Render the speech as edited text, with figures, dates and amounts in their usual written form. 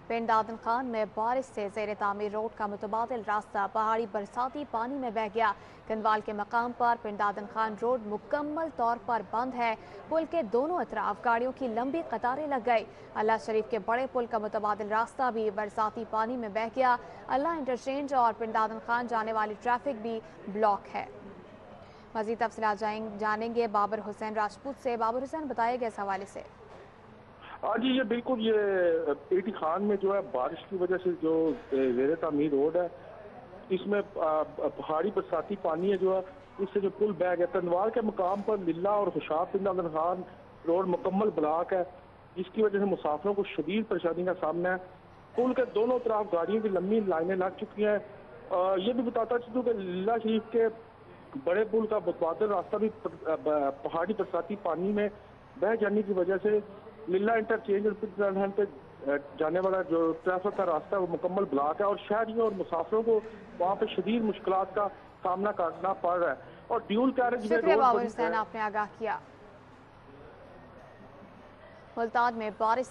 पिंड आदम खान में बारिश से ज़ेर तामीर रोड का मुतबादिल रास्ता पहाड़ी बरसाती पानी में बह गया। गंदवाल के मकाम पर पिंड आदम खान रोड मुकम्मल तौर पर बंद है। पुल के दोनों अतराफ गाड़ियों की लंबी कतारें लग गई। अल्लाह शरीफ के बड़े पुल का मुतबादिल रास्ता भी बरसाती पानी में बह गया। अल्लाह इंटरचेंज और पिंड आदम खान जाने वाली ट्रैफिक भी ब्लॉक है। मजीद तफसीलात जानेंगे बाबर हुसैन राजपूत से। बाबर हुसैन, बताइएगा इस हवाले से। हाँ जी, ये बिल्कुल ये पेटी खान में जो है बारिश की वजह से जो ज़ेर तामीर रोड है, इसमें पहाड़ी बरसाती पानी है जो है, इससे जो पुल बह गया। तंदवाल के मकाम पर लिल्ला और खुशाब पिंड आदम खान रोड मुकम्मल ब्लॉक है, जिसकी वजह से मुसाफिरों को शदीद परेशानी का सामना है। पुल के दोनों तरफ गाड़ियों की लंबी लाइनें लग चुकी हैं। ये भी बताता चलूँ कि लिल्ला शरीफ के बड़े पुल का मुतबादिल रास्ता भी पहाड़ी बरसाती पानी में बह जाने की वजह से लिल्ला इंटरचेंज पे जाने वाला जो ट्रैफिक का रास्ता है वो मुकम्मल ब्लॉक है और शहरियों और मुसाफिरों को वहाँ पे शदीद मुश्किलात का सामना करना पड़ रहा है। और ड्यूल कैरेज वे शुक्रिया रोड बाबर बनी हुसैन, आपने आगाह किया। मुल्तान में बारिश